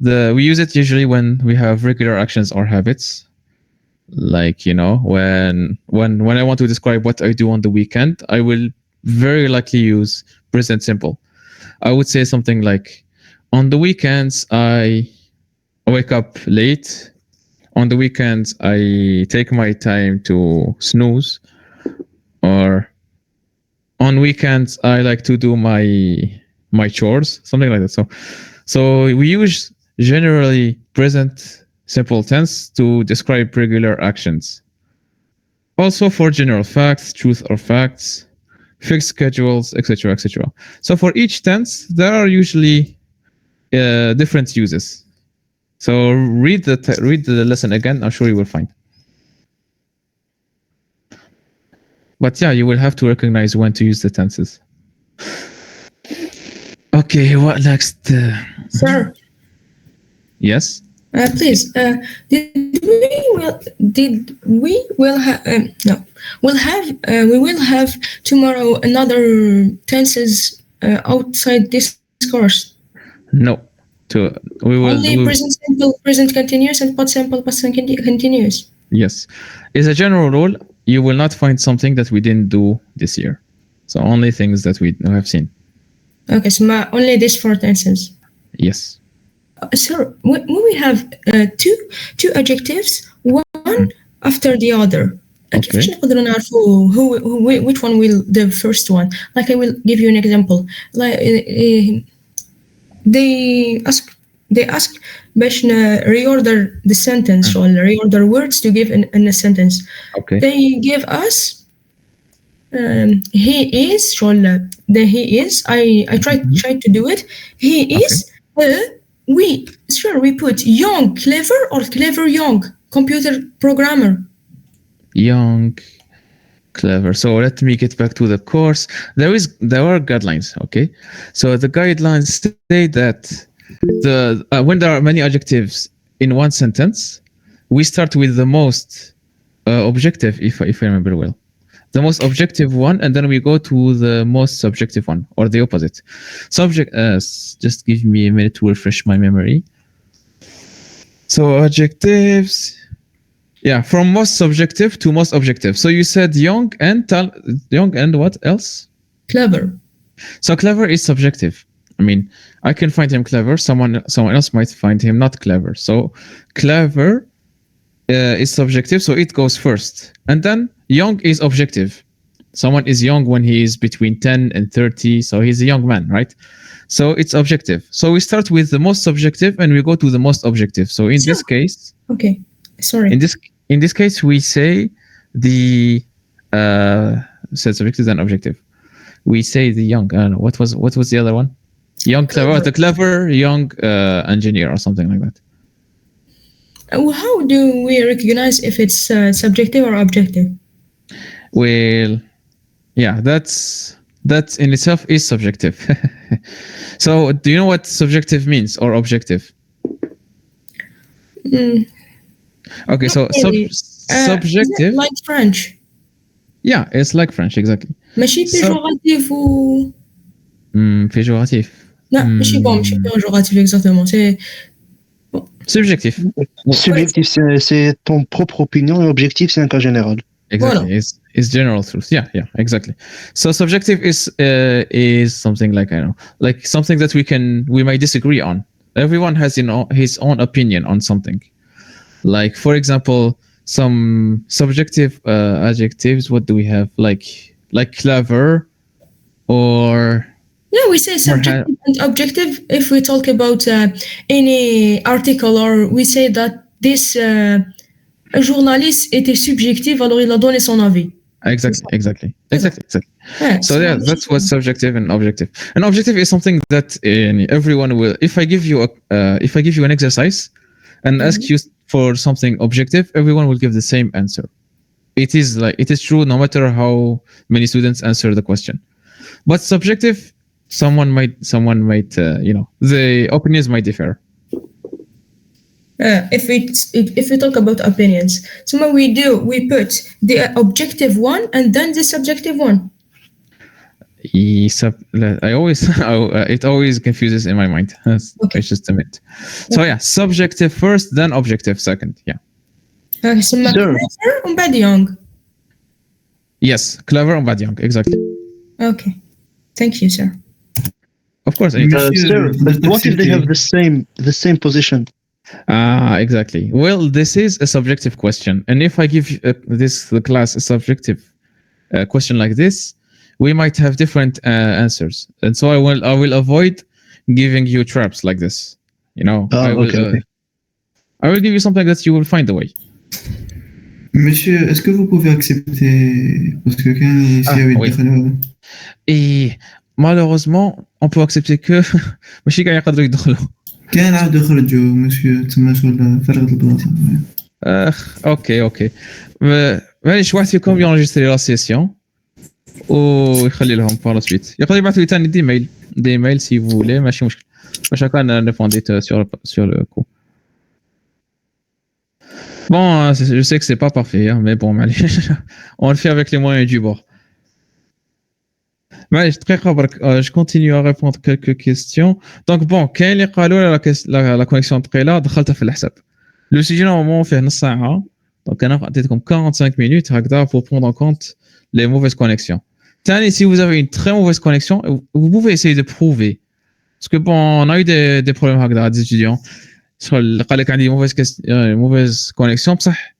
We use it usually when we have regular actions or habits. Like, when I want to describe what I do on the weekend, I will very likely use present simple. I would say something like, on the weekends, I wake up late. On the weekends, I take my time to snooze. Or on weekends, I like to do my chores, something like that. So we use generally present simple tense to describe regular actions. Also for general facts, truth or facts, fixed schedules, etc., etc. So for each tense, there are usually different uses. So read the lesson again. I'm sure you will find. But yeah, you will have to recognize when to use the tenses. Okay, what next? Sir, Yes. please. We will have tomorrow another tenses outside this course. No. We will. Only present simple, present continuous, and past simple, past continuous. Yes. As a general rule, you will not find something that we didn't do this year. So only things that we have seen. Okay, so only these 4 tenses. Yes. Sir, when we have two adjectives, one after the other. Okay. كيفاش نقدروا نعرفوا which one will the first one? Like I will give you an example. Like they ask باش reorder the sentence or reorder words to give in a sentence. Okay. They give us he is he is. I tried to do it. He is we put young clever or clever young computer programmer. Young, clever. So let me get back to the course. There are guidelines. Okay. So the guidelines say that when there are many adjectives in one sentence, we start with the most objective, if I remember well. The most objective one, and then we go to the most subjective one, or the opposite. Just give me a minute to refresh my memory. So adjectives, from most subjective to most objective. So you said young and what else? Clever. So clever is subjective. I mean, I can find him clever. Someone else might find him not clever. So clever is subjective, so it goes first. And then young is objective. Someone is young when he is between 10 and 30, so he's a young man, right? So it's objective. So we start with the most subjective and we go to the most objective. So in this case, okay, sorry. In this case, we say the said subjective and objective. We say the young. I don't know what was the other one? Young clever, the clever young engineer or something like that. How do we recognize if it's subjective or objective? Well, yeah, that in itself is subjective. So, do you know what subjective means or objective? Okay, so subjective. Like French. Yeah, it's like French, exactly. ماشي péjoratif ou péjoratif. Non, ماشي péjoratif exactement. C'est subjectif. Subjectif, c'est ton propre opinion et objectif, c'est un cas général. Exactly. Voilà. It's general truth. Yeah, exactly. So subjective is something like, I don't know, like something that we might disagree on. Everyone has his own opinion on something. Like, for example, some subjective adjectives. What do we have? Like clever, or we say subjective and objective if we talk about any article, or we say that this journaliste était subjectif, alors il a donné son avis. Exactly. Yeah, so that's what's subjective and objective. And objective is something that everyone will. If I give you an exercise and ask you for something objective, everyone will give the same answer. It is true no matter how many students answer the question. But subjective, someone might the opinions might differ. If we talk about opinions, so what we put the objective one and then the subjective one. I always it always confuses in my mind. Okay. It's just a minute. So yeah, subjective first, then objective second. Yeah. ثم Sir. clever ومن بعد young. Yes, clever and bad young. Exactly. Okay. Thank you, sir. Of course. Anytime. Sir, but what if they have the same position? Exactly. Well, this is a subjective question, and if I give the class a subjective question like this, we might have different answers, and so I will avoid giving you traps like this. You know, Okay. I will give you something that you will find a way. Monsieur, est-ce que vous pouvez accepter parce que quand oui. Et malheureusement, on peut accepter que ماشي كاع يقدروا يدخلوا. كان عاد يخرجوا مسيو تما شغل فرغت البلاصه. اوكي معليش واحد فيكم ينجستري لا سيسيون ويخلي لهم بار لا سويت يقدر يبعث لي ثاني دي ميل سي فولي ماشي مشكل باش هكا نريبوندي sur le coup. Bon, je sais que c'est pas parfait, hein, mais bon, on le fait avec les moyens du bord. Je continue à répondre quelques questions. Donc bon, كاين اللي قالوا la connexion ثقيله دخلتها في الحساب. Le sujet normalement fait نص ساعه. Donc انا عطيتكم 45 minutes هكذا pour prendre en compte les mauvaises connexions. Tani, si vous avez une très mauvaise connexion, vous pouvez essayer de prouver. Parce que bon, on a eu des problèmes هكذا des étudiants. قال لك عندي mauvaise connexion بصح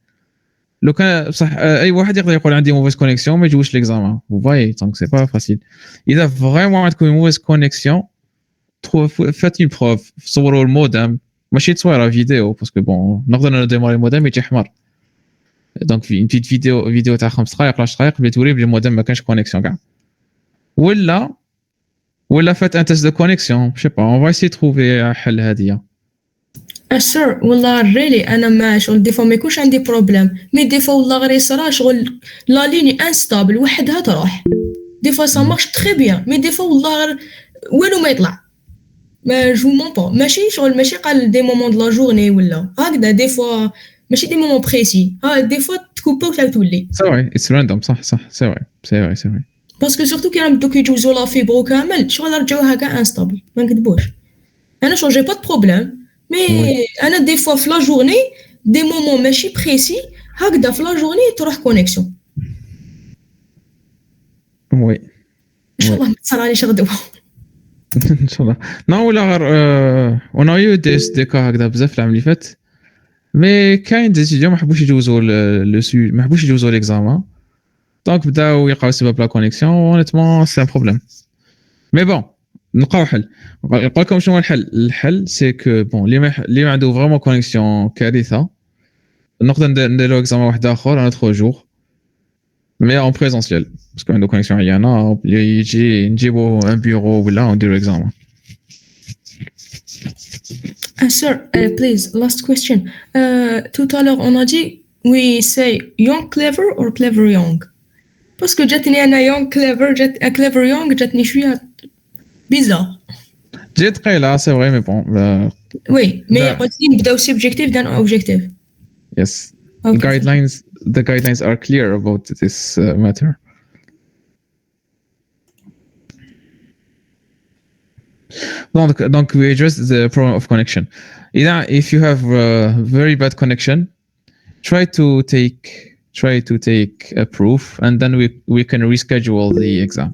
لو كان بصح اي واحد يقدر يقول عندي mauvaise connexion ما يجوش l'examen. Vous voyez, donc c'est pas facile. اذا vraiment عندكم une mauvaise connexion, faites une preuve. صوروا المودم ماشي تصويره فيديو باسكو بون نقدر نديماري المودم يجي احمر. دونك في بيت فيديو تاع 5 دقائق 10 دقائق بتوري بلي المودم ما كانش كونيكسيون كاع. ولا فات ان تيست دو كونيكسيون je sais pas, on va essayer de trouver حل هذه. سير والله ريلي انا ما شغل دي فوا ما يكونش عندي بروبليم مي دي فوا والله غير يصرا شغل لا ليني انستابل وحدها تروح دي فوا سا مارش تري بيان مي دي فوا والله غير والو ما يطلع ما جو مون با ماشي شغل ماشي قال دي مومون دو لا جورني ولا هكذا دي فوا ماشي دي مومون بريسي ها دي فوا تكوبا وتعاود تولي سي فري اتس راندوم صح سي فري باسكو سورتو كي راهم دوك يجوزو لا فيبرو كامل شغل رجعوها كاع انستابل ما نكذبوش انا شغل جي با دو بروبليم مي انا دي فوا في لا جورني دي مومون ماشي بريسي هكذا في لا جورني تروح كونيكسيون وي ان شاء الله ما تصراليش غدوه ان شاء الله نو ولا غير اون ايو دي كا هكذا بزاف العام اللي فات مي كاين دي ستوديون ما حبوش يجوزوا ما حبوش يجوزوا ليكزامان دونك بداو يلقاو سبب لا كونيكسيون اونيتمون سي ان بروبليم مي بون نلقاو حل. نقول لكم شنو هو الحل سي كو بون اللي ما عنده فريمون كونيكسيون كارثه نقدر نديرو اكزامان واحد اخر ان اوتر جور مي اون بريزونسيال باسكو عنده كونيكسيون عيانه يجي نجيبو ان بيرو ولا نديرو اكزامان. Sir, please, last question. Tout à l'heure, on a dit we say young clever or clever young. Parce que جاتني أنا young clever, clever young جاتني شوية bizarre. جات قيلة c'est vrai mais bon. Oui, mais قلت لي نبداو subjective then objective. Yes. Okay. The guidelines are clear about this matter. Donc we address the problem of connection. If you have very bad connection, try to take a proof and then we can reschedule the exam.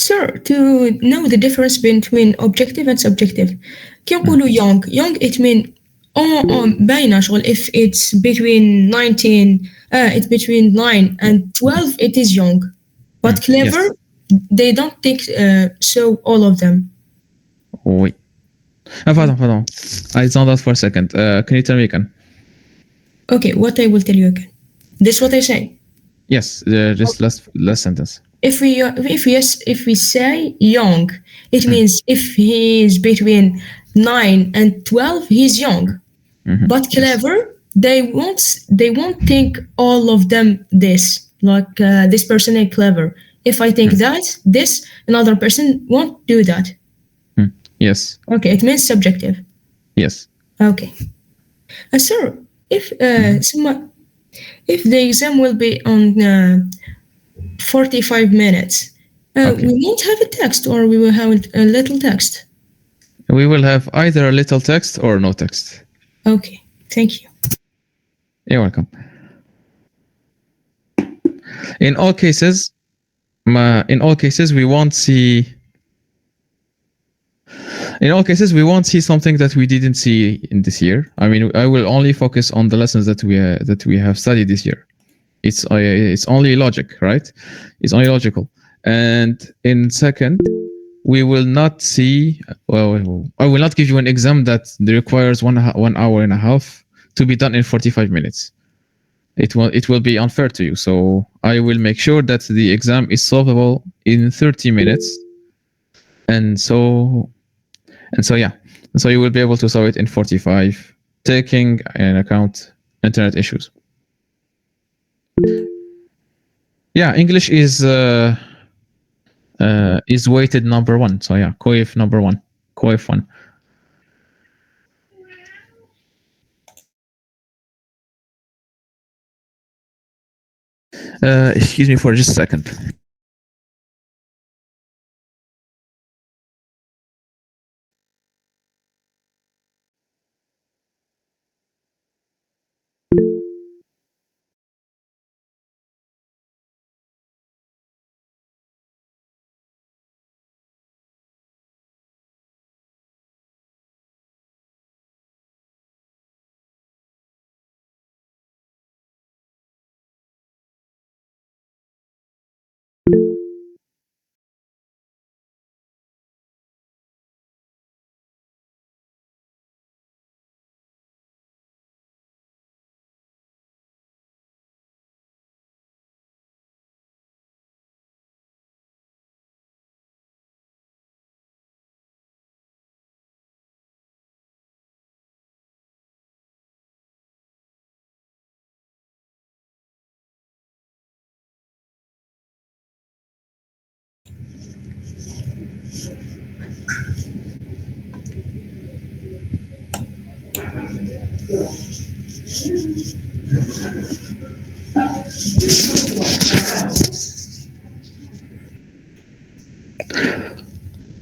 Sir, to know the difference between objective and subjective, كي نقولوا young it means باينة شغل if it's between 9 and 12 it is young. But clever, yes. They don't think so. All of them. Oui. Pardon. I saw that for a second. Can you tell me again? Okay, what I will tell you again. This is what I say. Yes, just last sentence. If we say young, it means if he is between 9 and 12, he's young. Mm-hmm. But clever, yes. they won't think all of them this. Like this person is clever. If I think that, another person won't do that. Yes. Okay, it means subjective. Yes. Okay. Sir, if If the exam will be on 45 minutes, Okay. we won't have a text or we will have a little text. We will have either a little text or no text. Okay, thank you. You're welcome. In all cases, we won't see. In all cases, we won't see something that we didn't see in this year. I mean, I will only focus on the lessons that we have studied this year. It's only logic, right? It's only logical. And in second, we will not see. Well, I will not give you an exam that requires 1 hour and a half to be done in 45 minutes. It will be unfair to you. So I will make sure that the exam is solvable in 30 minutes. And so yeah. So you will be able to solve it in 45, taking in account internet issues. Yeah, English is weighted number 1. So yeah, COIF number 1. COIF 1. Excuse me for just a second.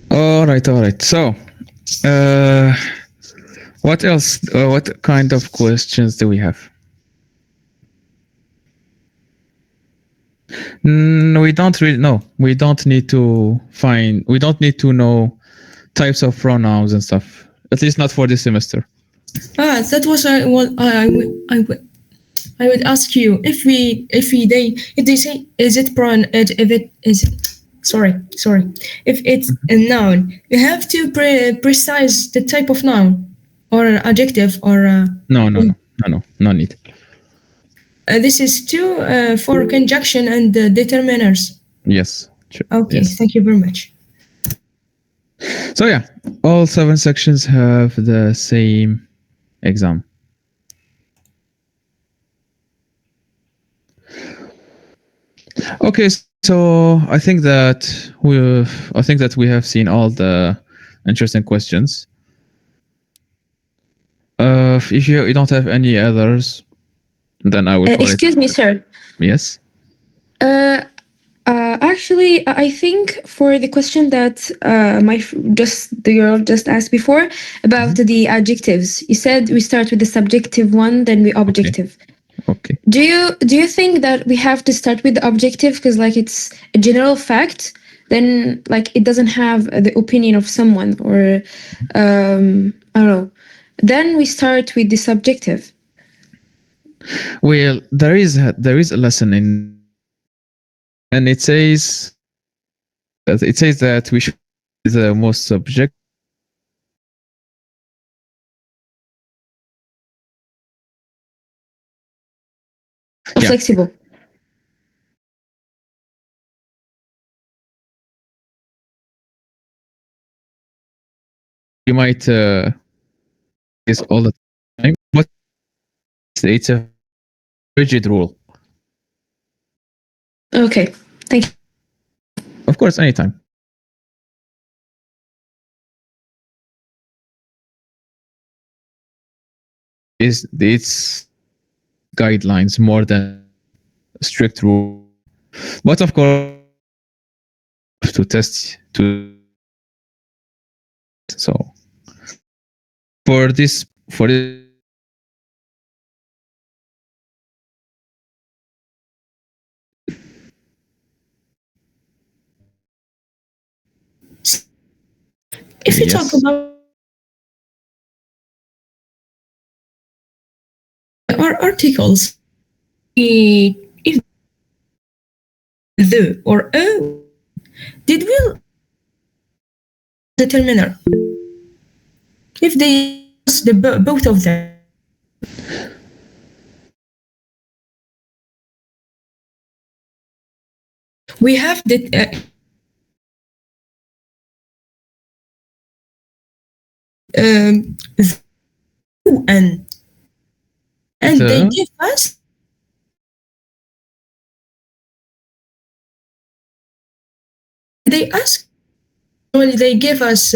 All right. So, what else? What kind of questions do we have? We don't really know. We don't need to find. We don't need to know types of pronouns and stuff. At least not for this semester. That was I would ask you if they say is it if it is sorry if it's a noun, you have to precise the type of noun or adjective or No need. This is two for conjunction and determiners. Yes. Okay, Yes. thank you very much. So yeah, all 7 sections have the same exam. Okay, so I think that we have seen all the interesting questions. If you don't have any others, then I will call Excuse me, sir. Yes. Actually, I think for the question that the girl just asked before about the adjectives, you said we start with the subjective one, then we objective. Okay. Do you think that we have to start with the objective because like it's a general fact, then like it doesn't have the opinion of someone or I don't know. Then we start with the subjective. Well, there is a lesson in, and it says that we should be the most subject. Yeah. Flexible. You might is all the time, but it's a rigid rule. Okay, thank you. Of course, anytime. It's guidelines more than strict rule. But of course, to test to so for this If you talk yes. about our articles, if the or a, did will determiner if they use both of them. We have the the and they give us they ask when they give us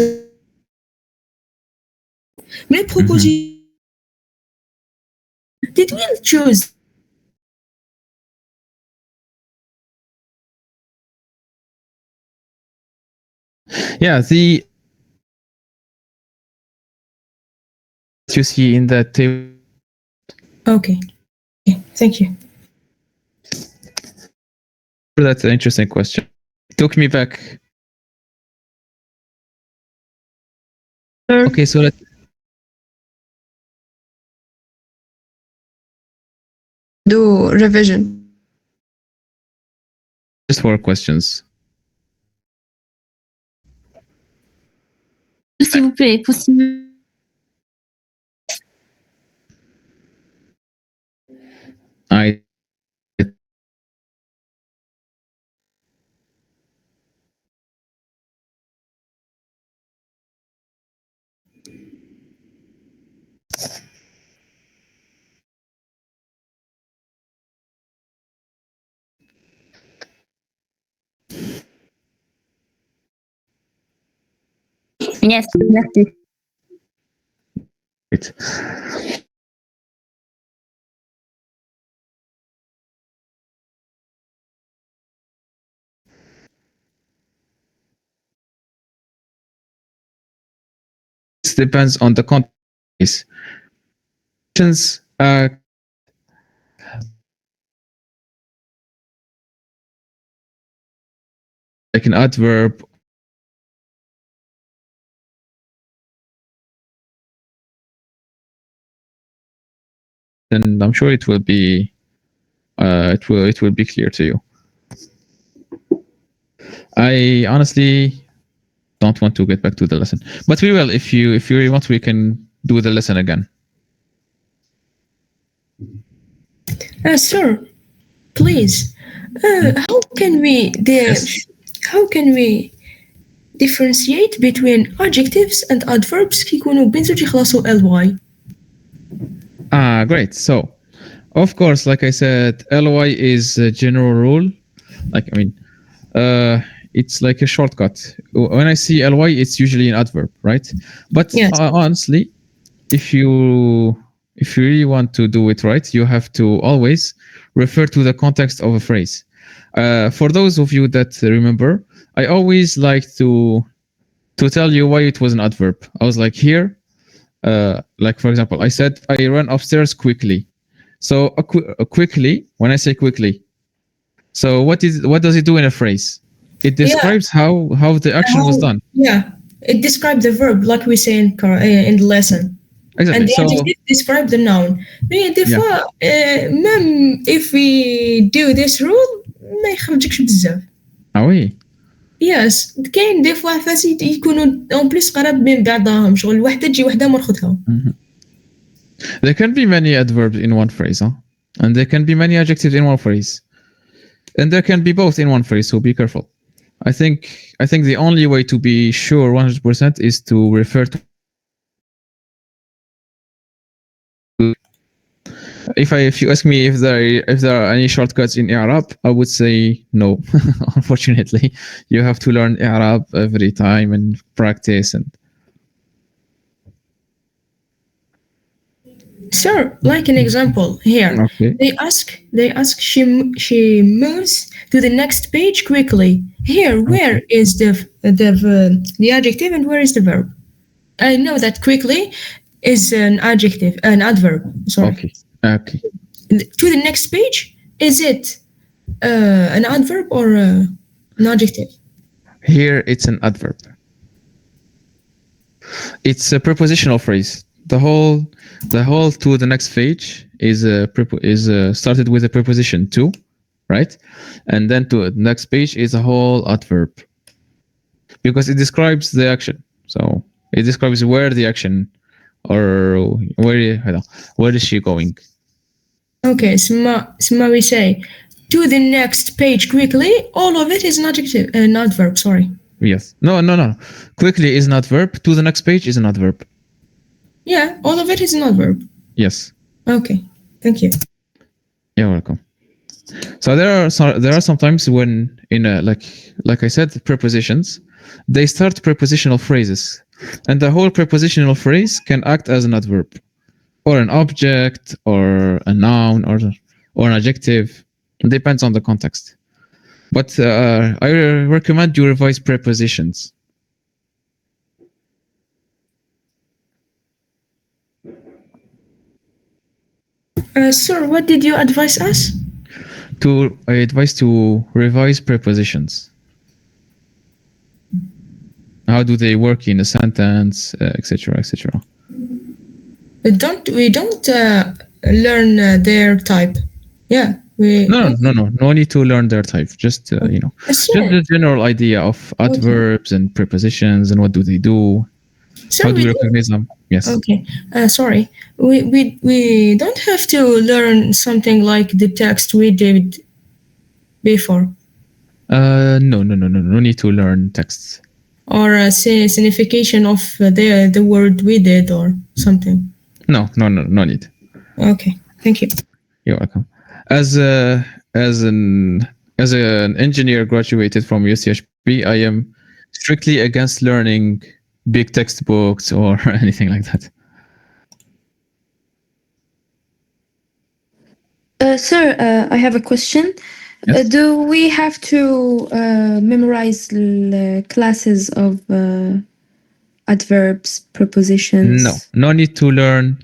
my proposition. Did we choose Yeah, the you see in that table. okay. Thank you. That's an interesting question. It took me back. Okay, so let's do revision. just 4 questions. S'il vous plaît, possible. I Yes, merci. It. This depends on the context. Like an adverb. Then I'm sure it will be it will be clear to you. I honestly don't want to get back to the lesson, but we will. If you really want, we can do the lesson again. Sir, please. How can we differentiate between adjectives and adverbs كيكونوا بين زوج يخلصوا ly? Great. So, of course, like I said, ly is a general rule. Like, I mean, it's like a shortcut. When I see ly, it's usually an adverb, right? But Yes. Honestly, if you really want to do it right, you have to always refer to the context of a phrase. For those of you that remember, I always like to tell you why it was an adverb. I was like, here, like for example, I said I ran upstairs quickly. So quickly, when I say quickly, so what does it do in a phrase? It describes how the action was done. Yeah, it describes the verb like we say in the lesson. Exactly. And the adjective describe the noun. Mais des fois, même if we do this rule, ما يخرجكش بزاف. Ah oui. Yes, كاين des fois فاسي يكونوا en plus قراب من بعضهم شغل وحده تجي وحده مرخوتها. There can be many adverbs in one phrase, huh? And there can be many adjectives in one phrase. And there can be both in one phrase, so be careful. I think the only way to be sure 100% is to refer to. If you ask me if there are any shortcuts in i'rab, I would say no. Unfortunately, you have to learn i'rab every time and practice. And Sir, like an example here, Okay. they ask she moves to the next page quickly. Here, where is the adjective and where is the verb? I know that quickly is an adjective, an adverb. Sorry. Okay. Okay. To the next page, is it an adverb or an adjective? Here it's an adverb. It's a prepositional phrase. The whole to the next page is started with a preposition to, right? And then to the next page is a whole adverb because it describes the action. So it describes where the action or where is she going? Okay, Sma we say to the next page quickly. All of it is an adjective, an adverb. Sorry. Yes. No. Quickly is not verb. To the next page is an adverb. Yeah, all of it is an adverb. Yes. Okay, thank you. You're welcome. So there are sometimes when in a, like I said, prepositions, they start prepositional phrases, and the whole prepositional phrase can act as an adverb, or an object, or a noun, or an adjective. It depends on the context. But I recommend you revise prepositions. Sir, what did you advise us? I advise to revise prepositions. How do they work in a sentence, etc., etc. We don't learn their type. Yeah, we. No need to learn their type. Just Sure. just the general idea of adverbs and prepositions and what do they do. Sir, How do we recognize them? Yes. Okay. Sorry. We don't have to learn something like the text we did before, No need to learn texts. or say signification of the word we did or something. No need. Okay. Thank you. You're welcome. As an engineer graduated from UCHB, I am strictly against learning big textbooks or anything like that. Sir, I have a question. Yes. Do we have to memorize classes of adverbs, prepositions? No need to learn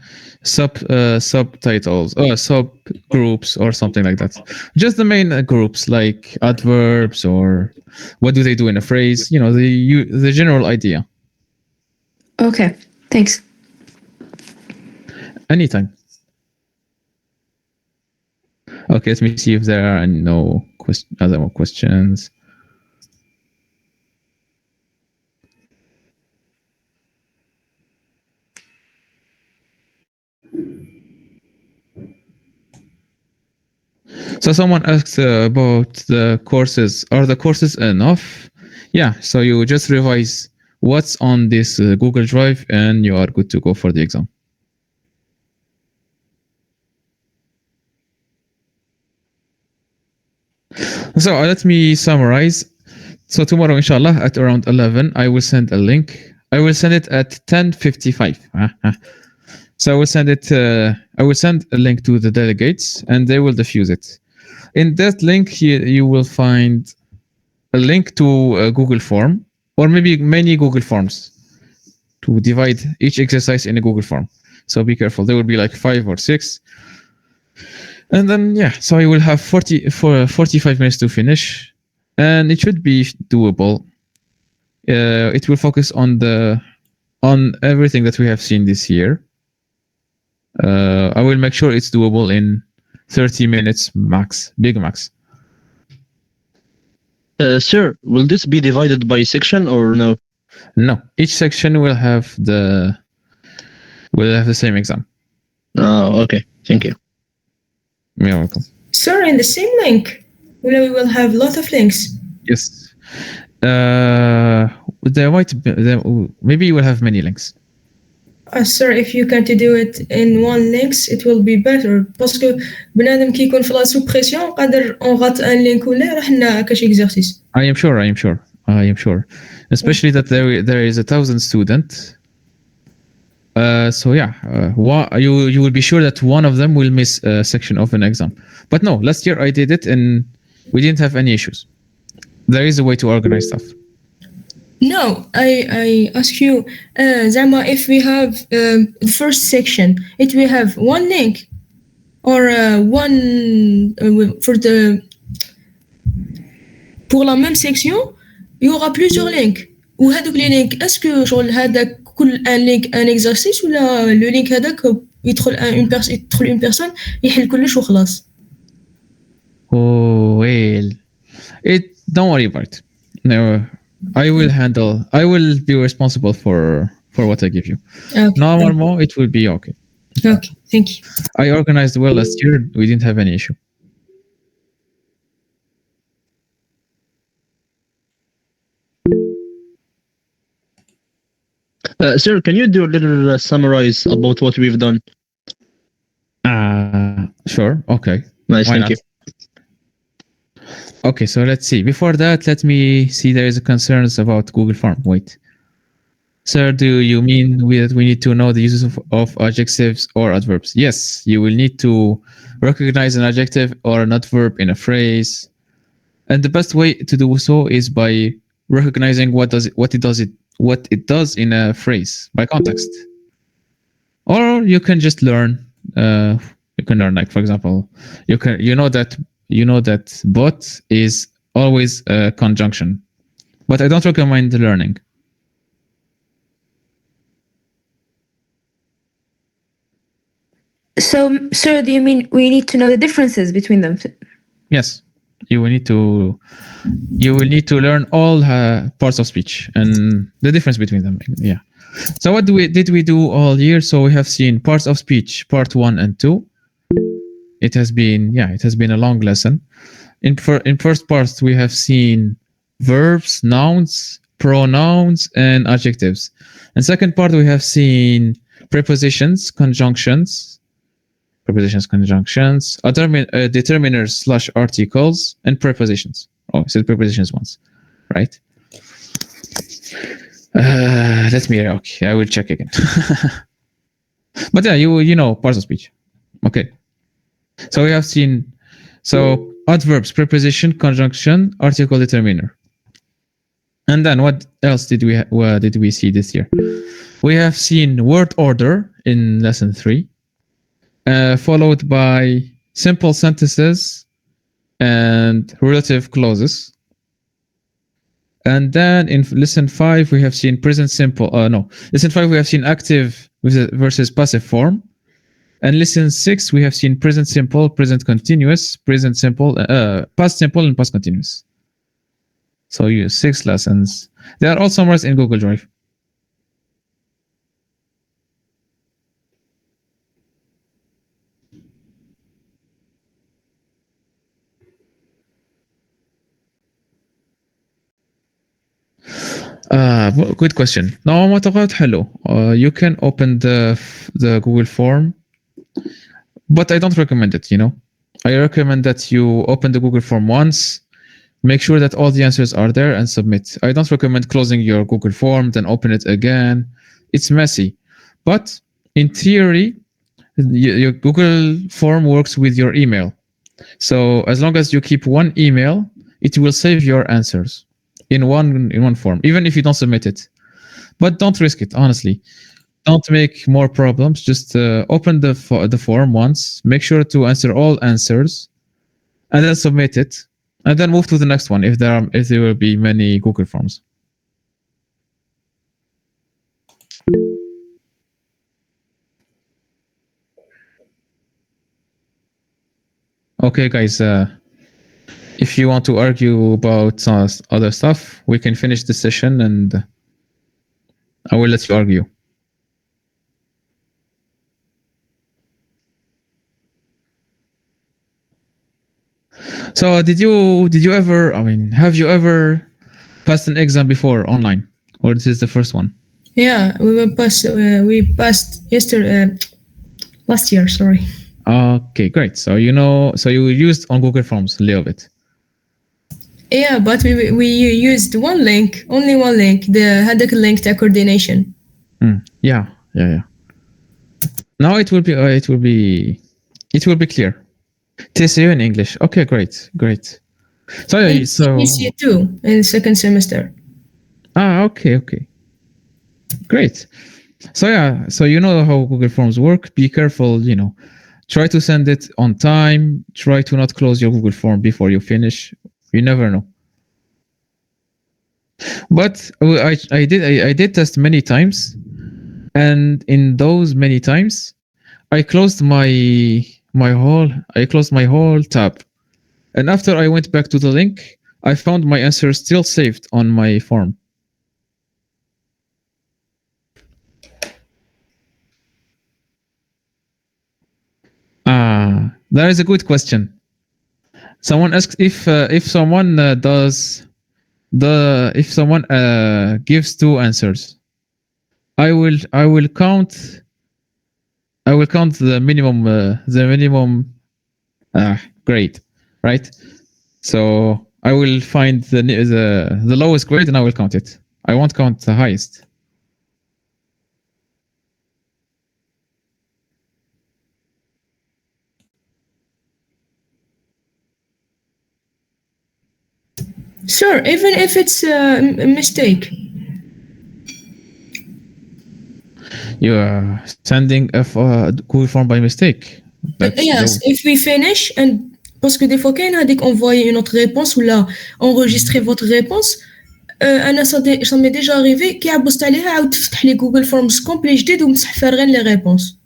subtitles or subgroups or something like that. Just the main groups like adverbs or what do they do in a phrase. The general idea. Okay, thanks. Anytime. Okay, let me see if there are no other more questions. So someone asked about the courses. Are the courses enough? Yeah, so you just revise what's on this Google Drive and you are good to go for the exam. So let me summarize. So tomorrow, inshallah, at around 11, I will send a link. I will send it at 10:55. So I will send it. I will send a link to the delegates, and they will diffuse it. In that link, you will find a link to a Google form, or maybe many Google forms, to divide each exercise in a Google form. So be careful. There will be like 5 or 6. And then, so I will have 45 minutes to finish, and it should be doable. It will focus on everything that we have seen this year. I will make sure it's doable in 30 minutes max, big max. Sir, will this be divided by section or no? No, each section will have the same exam. Oh, okay. Thank you. You're welcome. Sir, in the same link, we will have a lot of links. Yes. There might be, maybe you will have many links. Sir, if you can't do it in one links, it will be better. parce que بنادم كي يكون في لا sous pression قادر on rate un link ولا رحنا كاش exercice. I am sure. Especially that there is 1,000 students. So yeah, you will be sure that one of them will miss a section of an exam. But no, last year I did it and we didn't have any issues. There is a way to organize stuff. No, I ask you, Zama, if we have the first section, it will have one link or one pour la même section, il y aura plusieurs links. وهذوك les links, est-ce que شغل هذاك كل un link un exercice ولا le link هذاك يدخل une personne يحل كلش وخلاص. Oh well, don't worry about it. No, I will be responsible for what I give you. Okay. Normalement, it will be okay. Okay, thank you. I organized well last year. We didn't have any issue. Sir, can you do a little summarize about what we've done? Sure. Okay. Nice, Why thank not? you. Okay, so let's see. Before that, let me see. There is a concerns about Google Form. Wait. Sir, do you mean that we need to know the uses of adjectives or adverbs? Yes, you will need to recognize an adjective or an adverb in a phrase. And the best way to do so is by recognizing what it does in a phrase by context. Or you can just learn. You can learn, like, for example, you know that but is always a conjunction, but I don't recommend learning. So, sir, do you mean we need to know the differences between them? Yes, you will need to learn all parts of speech and the difference between them. Yeah. So what did we do all year? So we have seen parts of speech, part 1 and 2. It has been a long lesson. In first part, we have seen verbs, nouns, pronouns, and adjectives. In second part, we have seen prepositions, conjunctions, determiners / articles, and prepositions. Oh, I said prepositions once, right? Let me. Okay, I will check again. But yeah, you know parts of speech. Okay. So we have seen adverbs, preposition, conjunction, article, determiner. And then what else did we see this year? We have seen word order in lesson 3, followed by simple sentences and relative clauses. And then in lesson 5, we have seen present simple. Lesson 5, we have seen active versus passive form. And lesson 6, we have seen present simple, present continuous, present simple, past simple, and past continuous. So you 6 lessons. They are all summarized in Google Drive. Good question. Now, you can open the Google form, but I don't recommend it. I recommend that you open the Google form once, make sure that all the answers are there, and submit. I don't recommend closing your Google form, then open it again. It's messy. But in theory, your Google form works with your email. So as long as you keep one email, it will save your answers in one form, even if you don't submit it. But don't risk it, honestly. Don't make more problems. Just open the form once, make sure to answer all answers, and then submit it, and then move to the next one if there will be many Google forms. Okay, guys. If you want to argue about other stuff, we can finish the session, and I will let you argue. So did you ever, have you ever passed an exam before online, or this is the first one? Yeah, we passed yesterday, last year, sorry. Okay, great. So you used on Google Forms a little bit. Yeah, but we used only one link, the هذاك link تاع coordination. Yeah. Now it will be clear. TCU in English. Okay, great. So And CPC too in second semester. okay. Great. So you know how Google Forms work. Be careful, try to send it on time. Try to not close your Google Form before you finish. You never know. But I did test many times, and in those many times, I closed my whole tab. And after I went back to the link, I found my answer still saved on my form. That is a good question. Someone asks if someone if someone gives two answers, I will count the minimum grade, right? So I will find the lowest grade and I will count it. I won't count the highest. Sure, even if it's a mistake. You are sending a Google form by mistake. Yes, if we finish and parce que des fois كاين هذيك envoyer une autre réponse ou là enregistrer votre réponse انا ça m'est déjà arrivé كي عبست عليها عاود تفتح لي جوجل فورمز كومبلي جديد ومسح فيها غير لي ريبونس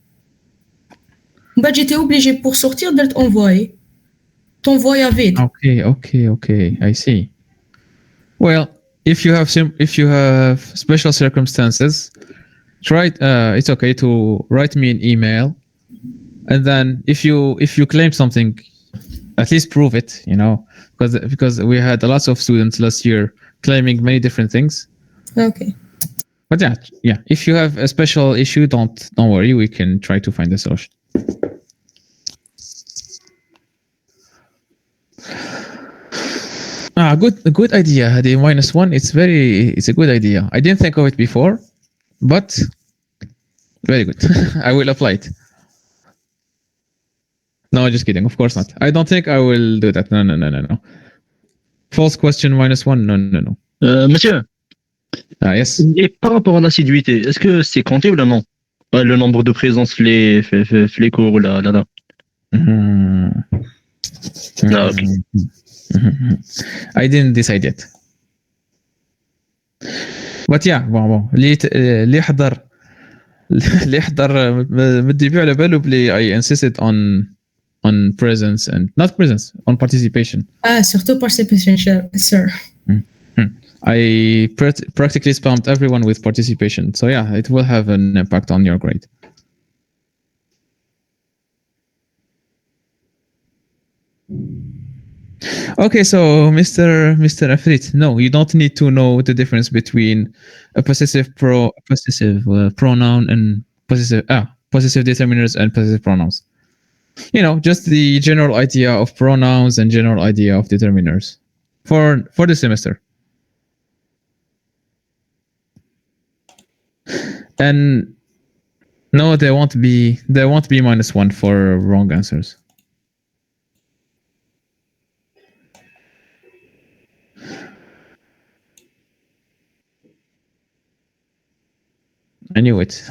من بعد جيتي اوبليجي بور سورتير درت envoyer t'envoyer vite. Okay. I see. Well, if you have special circumstances, try. It's okay to write me an email, and then if you claim something, at least prove it. Because we had a lot of students last year claiming many different things. Okay. But yeah. If you have a special issue, don't worry. We can try to find a solution. Good idea. The -1. It's a good idea. I didn't think of it before, but very good. I will apply it. No, just kidding. Of course not. I don't think I will do that. No. False question -1. No. Monsieur, Yes. et par rapport à l'assiduité, est-ce que c'est comptable ou non? Le nombre de présences, les cours, là. Okay. I didn't decide yet. But yeah, bon. اللي حضر من الديبي على باله بلي I insisted on presence and not presence, on participation. Surtout participation, sir. I practically spammed everyone with participation. So yeah, it will have an impact on your grade. Okay, so Mr. Afrit, no, you don't need to know the difference between a possessive pronoun and possessive determiners and possessive pronouns. Just the general idea of pronouns and general idea of determiners for the semester. And no, there won't be -1 for wrong answers. I knew it.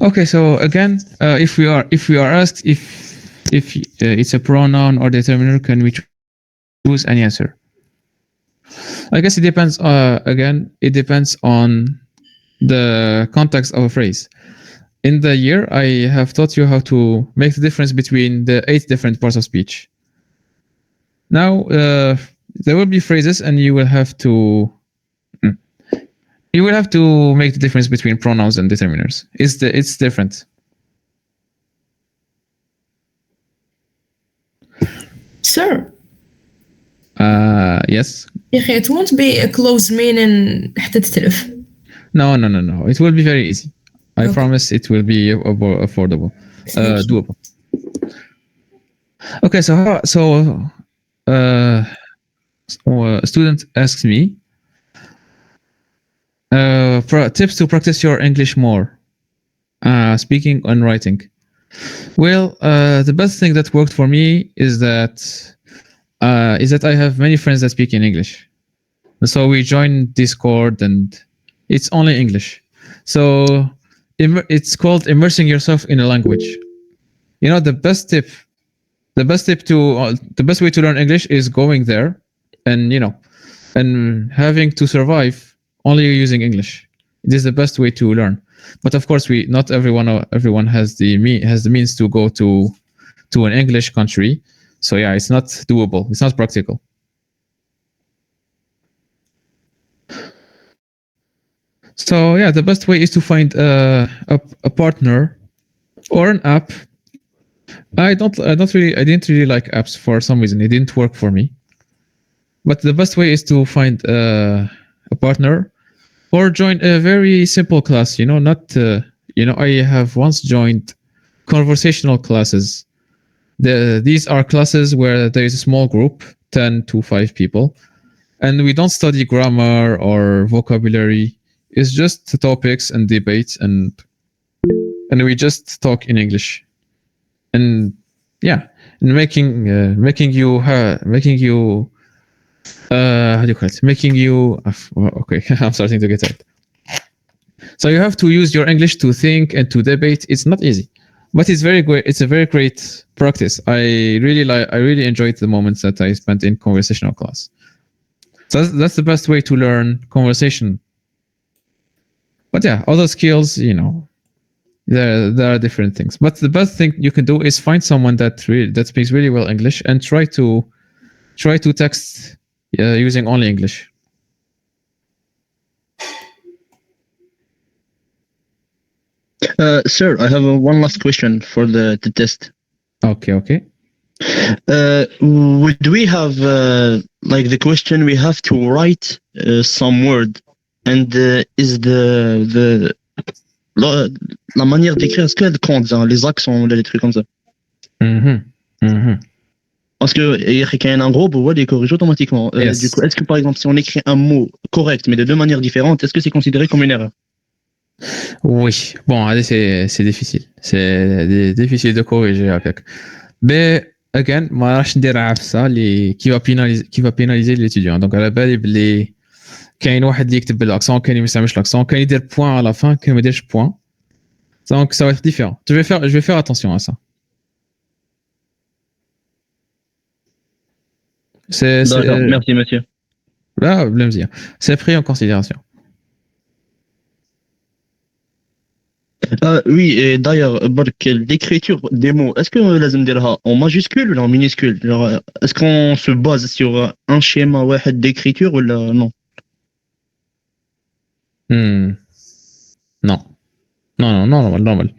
Okay, so again, if we are asked if it's a pronoun or determiner, can we choose any answer? I guess it depends. Again, it depends on the context of a phrase. In the year, I have taught you how to make the difference between the 8 different parts of speech. Now, there will be phrases, and you will have to make the difference between pronouns and determiners. It's different. Sir, Yes. يا أخي it won't be a closed meaning حتى تتلف. No. It will be very easy. I Okay. promise it will be affordable, Thank you. doable. Okay, a student asks me tips to practice your English more, speaking and writing. Well, the best thing that worked for me is that I have many friends that speak in English. So we join Discord and it's only English. So it's called immersing yourself in a language. You know, the best way to learn English is going there and, and having to survive only using English. It is the best way to learn. But of course, not everyone has the means to go to an English country. So yeah, it's not doable. It's not practical. So yeah, the best way is to find a partner or an app. I didn't really like apps for some reason. It didn't work for me. But the best way is to find a partner or join a very simple class. I have once joined conversational classes. These are classes where there is a small group, 10 to 5 people, and we don't study grammar or vocabulary. It's just topics and debates, and we just talk in English. And yeah, and making you how do you call it? Okay, I'm starting to get it. So you have to use your English to think and to debate. It's not easy, but it's very great. It's a very great practice. I really enjoyed the moments that I spent in conversational class. So that's the best way to learn conversation. But yeah, other skills, there are different things. But the best thing you can do is find someone that speaks really well English and try to text using only English. Sir, I have one last question for the test. Okay. Would we have like the question we have to write some word, and is la manière d'écrire, est-ce qu'elle compte, hein, les accents, les trucs comme ça? Parce que il y a un groupe, il corrige automatiquement. Yes. Du coup, est-ce que par exemple, si on écrit un mot correct, mais de 2 manières différentes, est-ce que c'est considéré comme une erreur? Oui, bon, allez, c'est difficile. C'est difficile de corriger avec. Mais again, ما راح ندير عفسه اللي qui va pénaliser l'étudiant. Donc على بالي بلي كاين واحد اللي يكتب بالاكسون، كاين اللي ما يستعملش l'accent, كاين يدير point à la fin, كاين ما يديرش point. Donc ça va être différent. Je vais faire attention à ça. D'accord, merci monsieur. Là, c'est pris en considération. Oui, et d'ailleurs, l'écriture des mots, est-ce que لازم نديرها en majuscule ou en minuscule? Genre, est-ce qu'on se base sur un schéma واحد d'écriture ou non? Non, normal.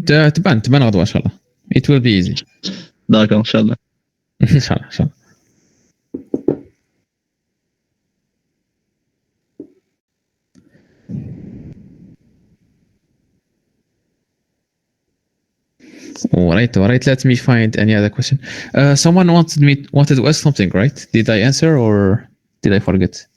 تبان غدوة إن شاء الله. It will be easy. D'accord, Inch'Allah. إن شاء الله. All right. Let me find any other question. Someone wanted to ask something, right? Did I answer or did I forget?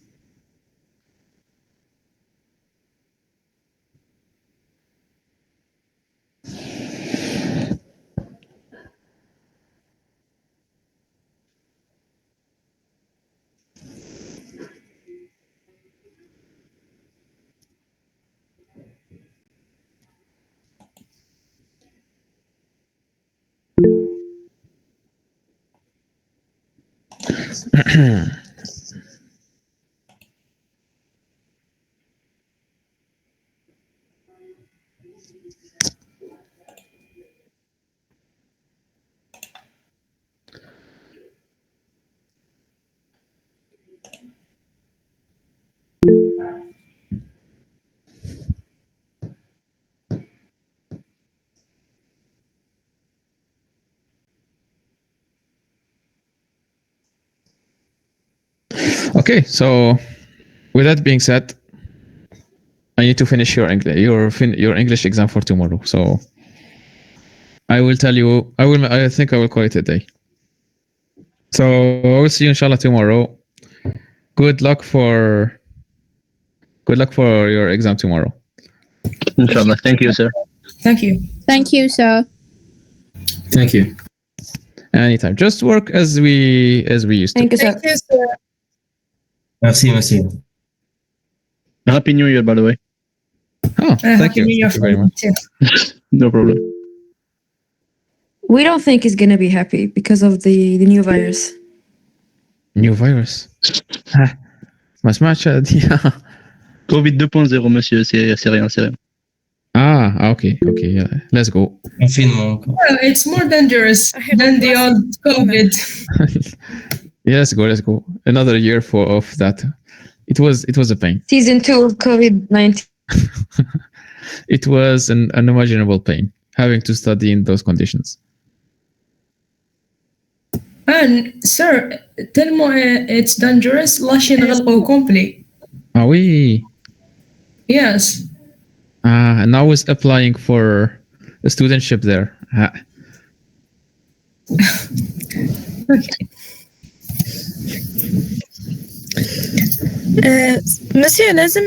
Okay, so with that being said, I need to finish your English exam for tomorrow. So I will tell you. I think I will call it a day. So I will see you inshallah tomorrow. Good luck for your exam tomorrow. Inshallah. Thank you, sir. Thank you. Thank you, sir. Thank you. Anytime. Just work as we used to. Thank you, sir. Thank you, sir. Merci, merci. Happy New Year, by the way. Oh, thank Happy you. New Year Thank you very for much. you too. No problem. We don't think he's gonna be happy because of the new virus. New virus. ما سمعتش هذه. Covid 2.0, monsieur, c'est rien, c'est rien. Okay, yeah. Let's go. Confinement encore. Well, it's more dangerous than the old COVID. Yeah, let's go. Another year of that. It was a pain. Season 2 of COVID-19. It was an unimaginable pain having to study in those conditions. And sir, tellement it's dangerous. لاشي نغلقوا complet. Ah oui. Yes. And I was applying for a studentship there. Okay. مسيو لازم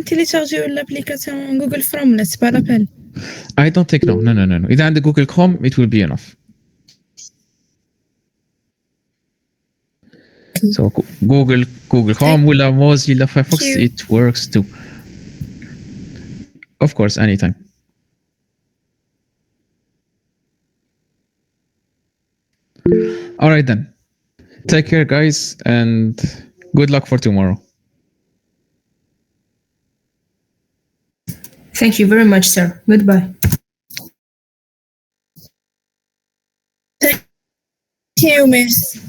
تيليشارجيو الابليكاسيون جوجل فروم لا سي با لابيل. I don't think no. إذا عندك Google Chrome, it will be enough. So Google Chrome ولا Mozilla Firefox, it works too. Of course, anytime. All right then. Take care, guys, and good luck for tomorrow. Thank you very much, sir. Goodbye. Thank you, miss.